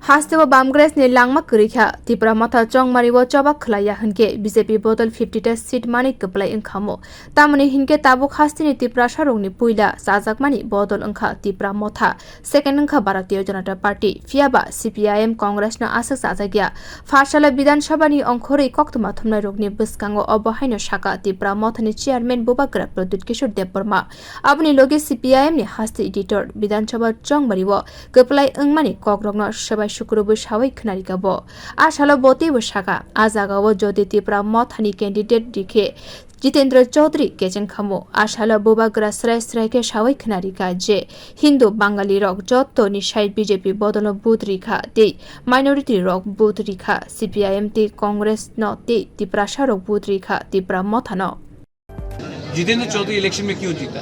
हास्तेव बामग्रेस ने लांगमा करिखा त्रिपुरा माथा चंगमारिव चबाक खलाया हनके बीजेपी बदल 50 सीट मानि कपलाय ओंखामो तामनि हिनके ताबुक हास्तिनि त्रिपुरा सारंनि पुइला साजाकमानि बदल ओंखा त्रिपुरा मथा सेकेंड ओंखा भारतीय जनता पार्टी फियाबा सीपीआईएम कांग्रेस न आसक साजागिया फारसाला विधानसभानि अंखरै कक्तमा थुमनाय रोगनि बसकांगो अबहायनो शाखा त्रिपुरा मथानि चेयरमैन बुबाग्रा प्रद्युत किशोर देबबर्मा आबनि लगे सीपीआईएम नि हास्ति एडिटर विधानसभा चंगमारिव कपलाय ओंमानि ककरगनो सबाय शुक्रबो सावै खनारिकाबो आशाला बोतेबो शाखा आजागावो ज्योति त्रिपुरा मथानि कैंडिडेट दिखे जितेंद्र चौधरी केचें खामो आशाला बोबाग्रा स्राय के सावै खनारिका जे हिंदू बांगाली रक जत्तो निशाय बीजेपी बदल बुथ रिखा ते माइनॉरिटी रक बुथ रिखा सीपीआईएम ते कांग्रेस न ते त्रिपुरा रक बुथ रिखा त्रिपुरा मथा न। जितेंद्र चौधरी इलेक्शन में क्यों जीता?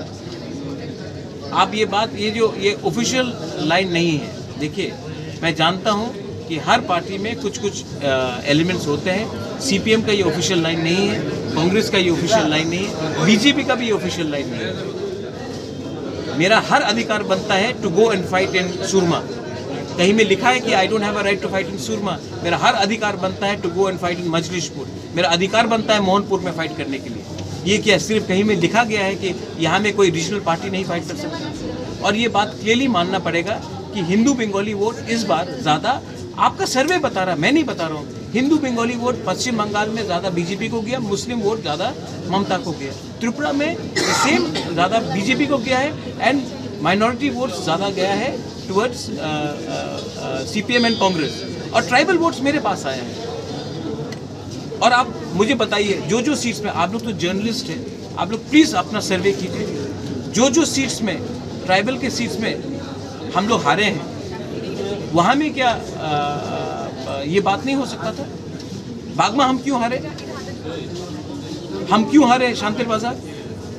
आप ये ऑफिशियल लाइन नहीं है। देखिए, मैं जानता हूं कि हर पार्टी में कुछ एलिमेंट्स होते हैं। सीपीएम का ये ऑफिशियल लाइन नहीं है, कांग्रेस का ये ऑफिशियल लाइन नहीं है, बीजेपी का भी ये ऑफिशियल लाइन नहीं है। मेरा हर अधिकार बनता है to go and fight in Surma. कहीं में लिखा है कि I don't have a right to fight in Surma. मेरा हर अधिकार बनता है to go and fight in Majlispur. मेरा अधिकार बनता है मोहनपुर में फाइट करने के लिए। ये क्या सिर्फ कहीं में लिखा गया है कि यहाँ में कोई रीजनल पार्टी नहीं फाइट कर सकती? और ये बात क्लियरली मानना पड़ेगा कि हिंदू बंगाली वोट इस बार ज्यादा, आपका सर्वे बता रहा, मैं नहीं बता रहा हूँ, हिंदू बंगाली वोट पश्चिम बंगाल में ज्यादा बीजेपी को गया, मुस्लिम वोट ज्यादा ममता को गया, त्रिपुरा में सेम ज्यादा बीजेपी को गया है एंड माइनॉरिटी वोट्स ज्यादा गया है टुवर्ड्स सीपीएम एंड कांग्रेस, और ट्राइबल वोट्स मेरे पास आया है। और आप मुझे बताइए जो सीट्स में, आप लोग तो जर्नलिस्ट हैं, आप लोग प्लीज अपना सर्वे कीजिए, जो सीट्स में ट्राइबल के सीट्स में हम लोग हारे हैं, वहां में क्या ये बात नहीं हो सकता था? बागमा हम क्यों हारे? शांतिर बाजार,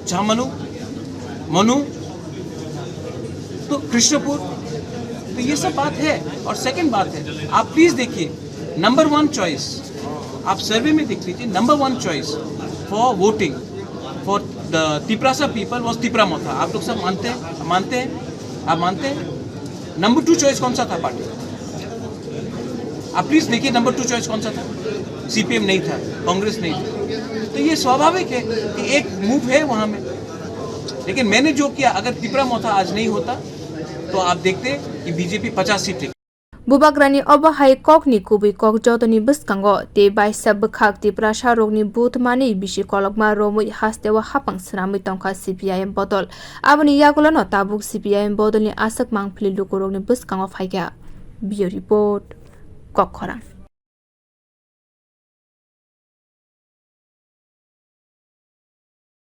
झामनू, मनु, तो कृष्णपुर, तो ये सब बात है। और सेकंड बात है, आप प्लीज देखिए, नंबर 1 चॉइस आप सर्वे में देख लीजिए, number 1 choice for voting for the Tripura people was Tripura मथा। आप लोग सब मानते हैं? नंबर 2 चॉइस कौन सा था पार्टी? आप प्लीज देखिए, नंबर 2 चॉइस कौन सा था? सीपीएम नहीं था, कांग्रेस नहीं था। तो ये स्वाभाविक है कि एक मूव है वहां में। लेकिन मैंने जो किया, अगर त्रिपुरा मथा आज नहीं होता तो आप देखते कि बीजेपी 50 सीट। बुबाग्रानी अबहाय ककनी कुबी कक जतनी बसकांगो ते बाइसा बखाक त्रिपुरा सारकनि बुथ मानि बिसि कलकमा रोमै हास्तेव हापां सनामै तंखा सीपीआईएम बदल आबनि यागुलन ताबुक सीपीआईएम बदलनि आसक मांगफिलि लुकुरगनि बसकांगो फाइगा। बियो रिपोर्ट ककखरा।